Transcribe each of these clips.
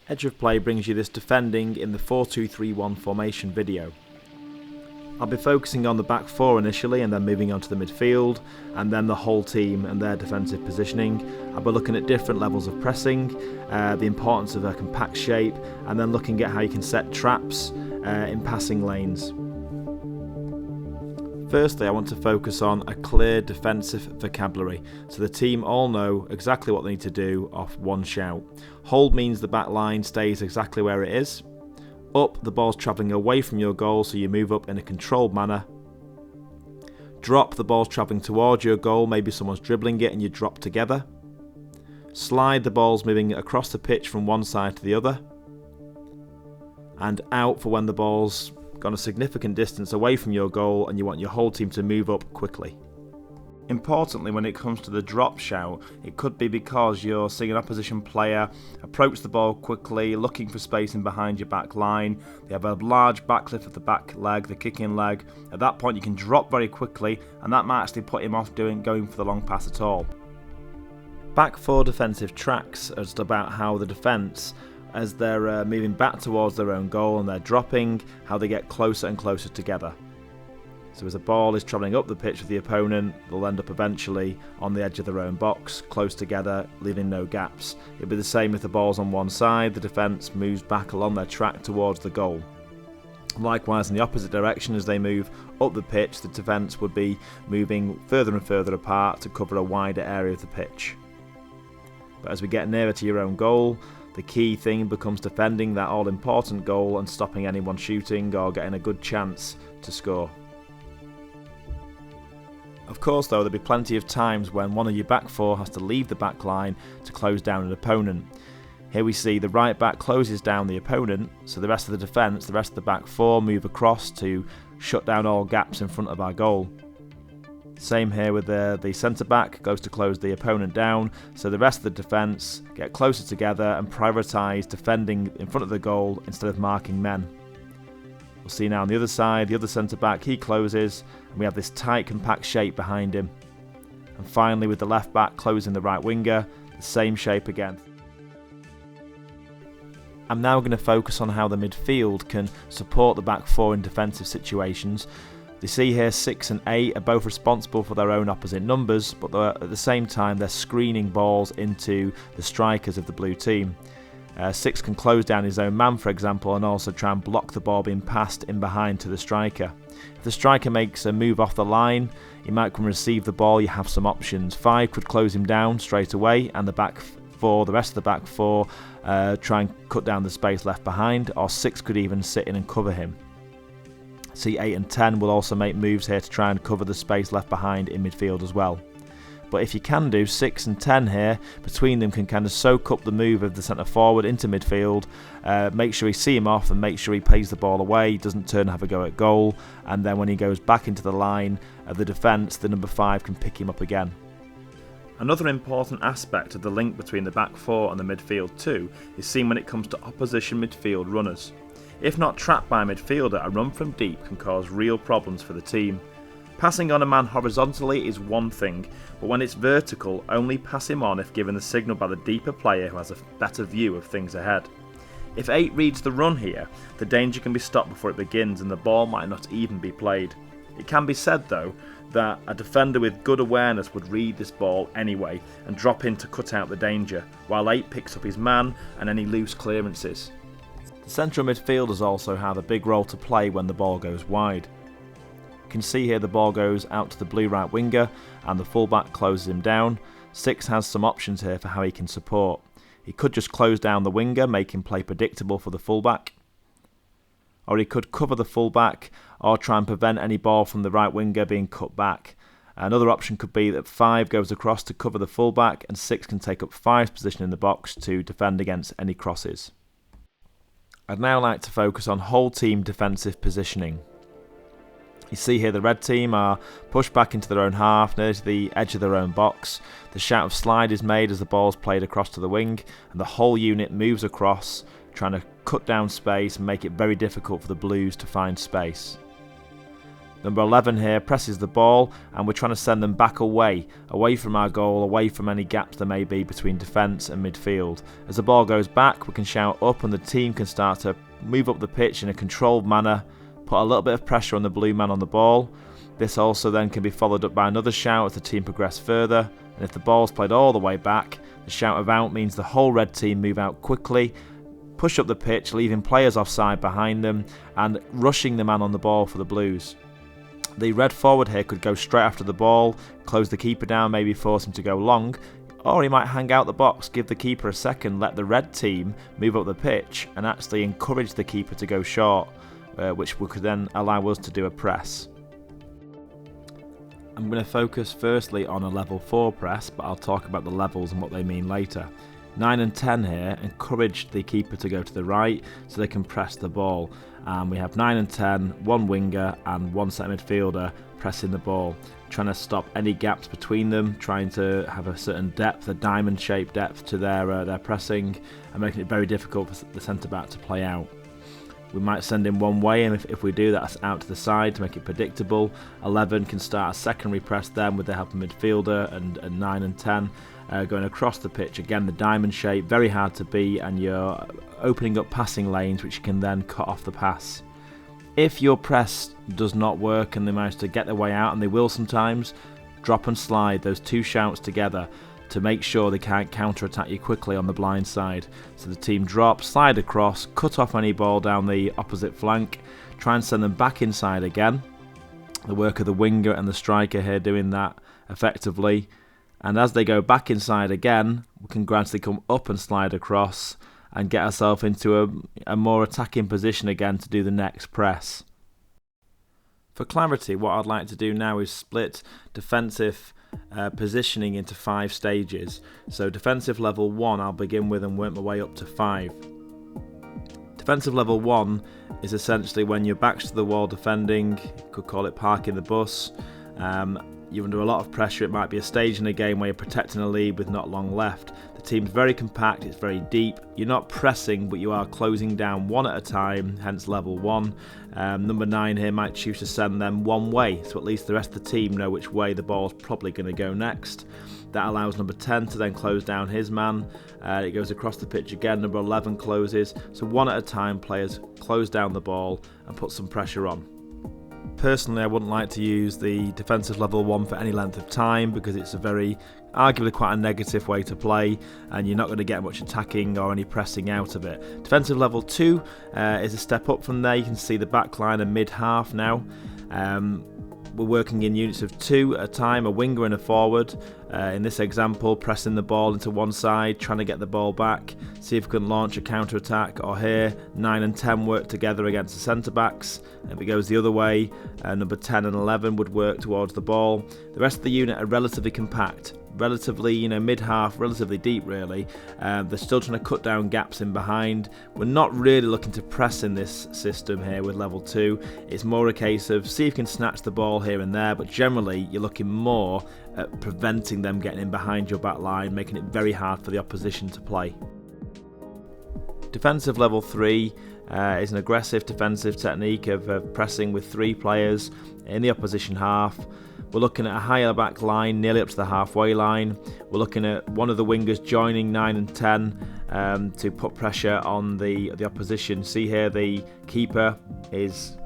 Edge of Play brings you this defending in the 4-2-3-1 formation video. I'll be focusing on the back four initially and then moving on to the midfield and then the whole team and their defensive positioning. I'll be looking at different levels of pressing, the importance of a compact shape, and then looking at how you can set traps in passing lanes. Firstly, I want to focus on a clear defensive vocabulary, so the team all know exactly what they need to do off one shout. Hold means the back line stays exactly where it is. Up, the ball's travelling away from your goal, so you move up in a controlled manner. Drop, the ball's travelling towards your goal, maybe someone's dribbling it and you drop together. Slide, the ball's moving across the pitch from one side to the other. And out for when the ball's gone a significant distance away from your goal and you want your whole team to move up quickly. Importantly, when it comes to the drop shout, it could be because you're seeing an opposition player approach the ball quickly, looking for space in behind your back line. They have a large back lift of the back leg, the kicking leg. At that point you can drop very quickly and that might actually put him off going for the long pass at all. Back four defensive tracks are just about how the defence, as they're moving back towards their own goal and they're dropping, how they get closer and closer together. So as the ball is travelling up the pitch with the opponent, they'll end up eventually on the edge of their own box, close together, leaving no gaps. It'll be the same if the ball's on one side, the defence moves back along their track towards the goal. Likewise, in the opposite direction, as they move up the pitch, the defence would be moving further and further apart to cover a wider area of the pitch. But as we get nearer to your own goal, the key thing becomes defending that all-important goal and stopping anyone shooting or getting a good chance to score. Of course though, there'll be plenty of times when one of your back four has to leave the back line to close down an opponent. Here we see the right back closes down the opponent, so the rest of the defence, the rest of the back four move across to shut down all gaps in front of our goal. Same here with the centre back goes to close the opponent down, so the rest of the defence get closer together and prioritise defending in front of the goal instead of marking men. We'll see now on the other side, the other centre back, he closes and we have this tight compact shape behind him. And finally with the left back closing the right winger, the same shape again. I'm now going to focus on how the midfield can support the back four in defensive situations. You see here 6 and 8 are both responsible for their own opposite numbers, but at the same time they're screening balls into the strikers of the blue team. 6 can close down his own man, for example, and also try and block the ball being passed in behind to the striker. If the striker makes a move off the line, he might come receive the ball. You have some options. 5 could close him down straight away, and the rest of the back four try and cut down the space left behind, or 6 could even sit in and cover him. See 8 and 10 will also make moves here to try and cover the space left behind in midfield as well. But if you can do 6 and 10 here, between them can kind of soak up the move of the centre forward into midfield, make sure he see him off and make sure he plays the ball away, doesn't turn and have a go at goal, and then when he goes back into the line of the defence, the number 5 can pick him up again. Another important aspect of the link between the back four and the midfield too is seen when it comes to opposition midfield runners. If not trapped by a midfielder, a run from deep can cause real problems for the team. Passing on a man horizontally is one thing, but when it's vertical, only pass him on if given the signal by the deeper player who has a better view of things ahead. If 8 reads the run here, the danger can be stopped before it begins and the ball might not even be played. It can be said though that a defender with good awareness would read this ball anyway and drop in to cut out the danger, while 8 picks up his man and any loose clearances. The central midfielders also have a big role to play when the ball goes wide. You can see here the ball goes out to the blue right winger and the fullback closes him down. 6 has some options here for how he can support. He could just close down the winger, make him play predictable for the fullback. Or he could cover the fullback or try and prevent any ball from the right winger being cut back. Another option could be that 5 goes across to cover the fullback and 6 can take up 5's position in the box to defend against any crosses. I'd now like to focus on whole team defensive positioning. You see here the red team are pushed back into their own half, near to the edge of their own box. The shout of slide is made as the ball is played across to the wing, and the whole unit moves across, trying to cut down space and make it very difficult for the Blues to find space. Number 11 here presses the ball, and we're trying to send them back away from our goal, away from any gaps there may be between defence and midfield. As the ball goes back, we can shout up and the team can start to move up the pitch in a controlled manner, put a little bit of pressure on the blue man on the ball. This also then can be followed up by another shout as the team progress further, and if the ball's played all the way back, the shout of out means the whole red team move out quickly, push up the pitch, leaving players offside behind them and rushing the man on the ball for the Blues. The red forward here could go straight after the ball, close the keeper down, maybe force him to go long, or he might hang out the box, give the keeper a second, let the red team move up the pitch and actually encourage the keeper to go short, which could then allow us to do a press. I'm going to focus firstly on a level 4 press, but I'll talk about the levels and what they mean later. 9 and 10 here encourage the keeper to go to the right so they can press the ball. We have 9 and 10, one winger and one set midfielder pressing the ball, trying to stop any gaps between them, trying to have a certain depth, a diamond-shaped depth to their pressing, and making it very difficult for the centre-back to play out. We might send him one way, and if we do, that's out to the side to make it predictable. 11 can start a secondary press then with the help of midfielder, and 9 and 10 going across the pitch. Again, the diamond shape, very hard to beat, and you're opening up passing lanes which you can then cut off the pass. If your press does not work and they manage to get their way out, and they will sometimes, drop and slide those two shouts together to make sure they can't counter-attack you quickly on the blind side. So the team drop, slide across, cut off any ball down the opposite flank, try and send them back inside again. The work of the winger and the striker here doing that effectively. And as they go back inside again, we can gradually come up and slide across and get ourselves into a more attacking position again to do the next press. For clarity, what I'd like to do now is split defensive positioning into 5 stages. So defensive level 1 I'll begin with and work my way up to 5. Defensive level 1 is essentially when your back's to the wall defending, you could call it parking the bus. You're under a lot of pressure. It might be a stage in a game where you're protecting a lead with not long left. The team's very compact, it's very deep. You're not pressing, but you are closing down one at a time, hence level 1. Number 9 here might choose to send them one way, so at least the rest of the team know which way the ball's probably going to go next. That allows number 10 to then close down his man. It goes across the pitch again, number 11 closes. So one at a time, players close down the ball and put some pressure on. Personally, I wouldn't like to use the defensive level 1 for any length of time because it's a very, arguably quite a negative way to play and you're not going to get much attacking or any pressing out of it. Defensive level 2 is a step up from there. You can see the back line and mid-half now. We're working in units of 2 at a time, a winger and a forward. In this example, pressing the ball into one side, trying to get the ball back, see if we can launch a counter-attack, or here, 9 and 10 work together against the centre-backs. If it goes the other way, number 10 and 11 would work towards the ball. The rest of the unit are relatively compact, relatively, mid-half, relatively deep really. They're still trying to cut down gaps in behind. We're not really looking to press in this system here with level 2. It's more a case of see if you can snatch the ball here and there, but generally you're looking more at preventing them getting in behind your back line, making it very hard for the opposition to play. Defensive level 3 is an aggressive defensive technique of pressing with 3 players in the opposition half. We're looking at a higher back line, nearly up to the halfway line. We're looking at one of the wingers joining 9 and 10 to put pressure on the opposition. See here, the keeper is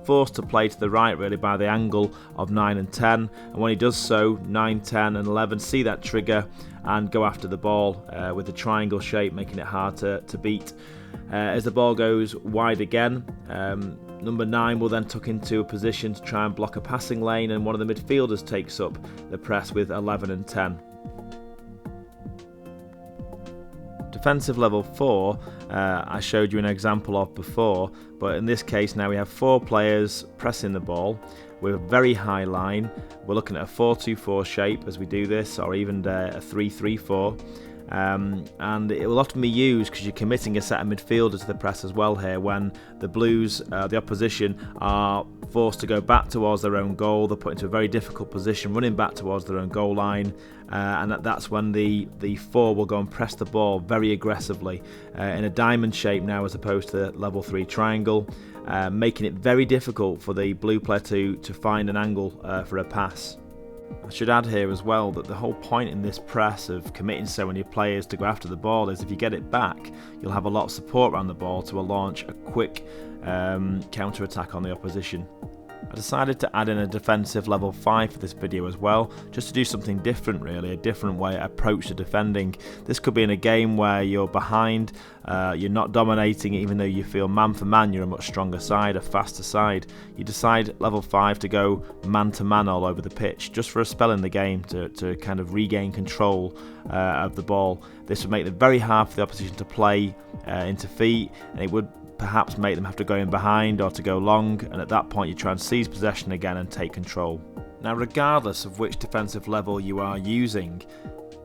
forced to play to the right really by the angle of 9 and 10, and when he does so, 9, 10 and 11 see that trigger and go after the ball with the triangle shape, making it hard to beat. As the ball goes wide again, number 9 will then tuck into a position to try and block a passing lane, and one of the midfielders takes up the press with 11 and 10. Defensive level 4 I showed you an example of before, but in this case now we have 4 players pressing the ball with a very high line. We're looking at a 4-2-4 shape as we do this, or even a 3-3-4. and it will often be used because you're committing a set of midfielders to the press as well here when the Blues, the opposition, are forced to go back towards their own goal. They're put into a very difficult position running back towards their own goal line, and that's when the four will go and press the ball very aggressively in a diamond shape now as opposed to level 3 triangle, making it very difficult for the blue player to find an angle for a pass. I should add here as well that the whole point in this press of committing so many players to go after the ball is if you get it back, you'll have a lot of support around the ball to launch a quick counter-attack on the opposition. I decided to add in a defensive level 5 for this video as well, just to do something different really, a different way approach to defending. This could be in a game where you're behind, you're not dominating even though you feel man for man you're a much stronger side, a faster side. You decide level 5 to go man to man all over the pitch, just for a spell in the game to kind of regain control of the ball. This would make it very hard for the opposition to play into feet, and it would perhaps make them have to go in behind or to go long, and at that point you try and seize possession again and take control. Now, regardless of which defensive level you are using,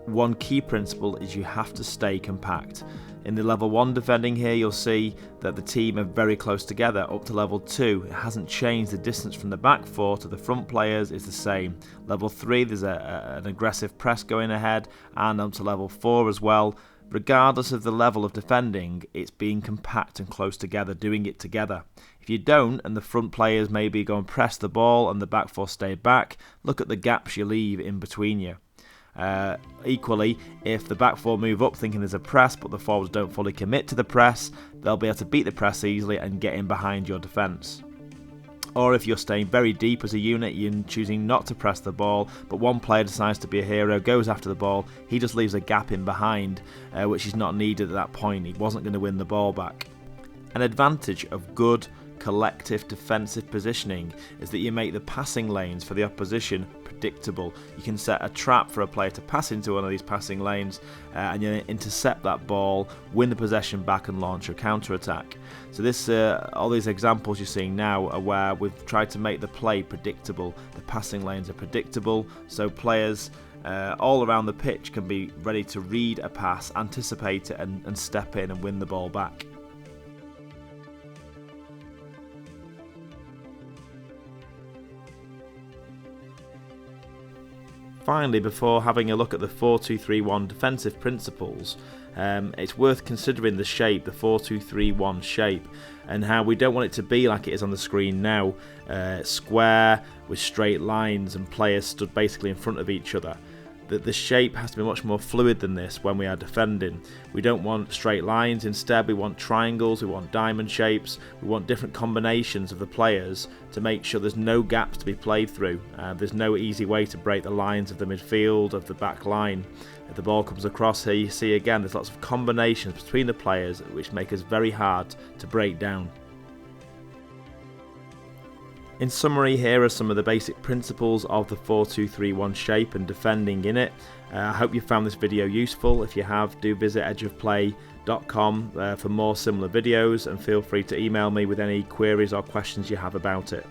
one key principle is you have to stay compact. In the level 1 defending here, you'll see that the team are very close together. Up to level 2, it hasn't changed. The distance from the back 4 to the front players is the same. Level 3, there's an aggressive press going ahead, and up to level 4 as well. Regardless of the level of defending, it's being compact and close together, doing it together. If you don't, and the front players maybe go and press the ball and the back 4 stay back, look at the gaps you leave in between you. Equally, if the back 4 move up thinking there's a press but the forwards don't fully commit to the press, they'll be able to beat the press easily and get in behind your defence. Or if you're staying very deep as a unit, you're choosing not to press the ball, but one player decides to be a hero, goes after the ball, he just leaves a gap in behind, which is not needed at that point. He wasn't going to win the ball back. An advantage of good collective defensive positioning is that you make the passing lanes for the opposition predictable. You can set a trap for a player to pass into one of these passing lanes and you intercept that ball, win the possession back and launch a counter-attack. So this, all these examples you're seeing now are where we've tried to make the play predictable. The passing lanes are predictable, so players all around the pitch can be ready to read a pass, anticipate it and step in and win the ball back. Finally, before having a look at the 4-2-3-1 defensive principles, it's worth considering the shape, the 4-2-3-1 shape, and how we don't want it to be like it is on the screen now, square with straight lines and players stood basically in front of each other. The shape has to be much more fluid than this when we are defending. We don't want straight lines, instead we want triangles, we want diamond shapes, we want different combinations of the players to make sure there's no gaps to be played through. There's no easy way to break the lines of the midfield, of the back line. If the ball comes across here, you see again there's lots of combinations between the players which make us very hard to break down. In summary, here are some of the basic principles of the 4-2-3-1 shape and defending in it. I hope you found this video useful. If you have, do visit edgeofplay.com for more similar videos, and feel free to email me with any queries or questions you have about it.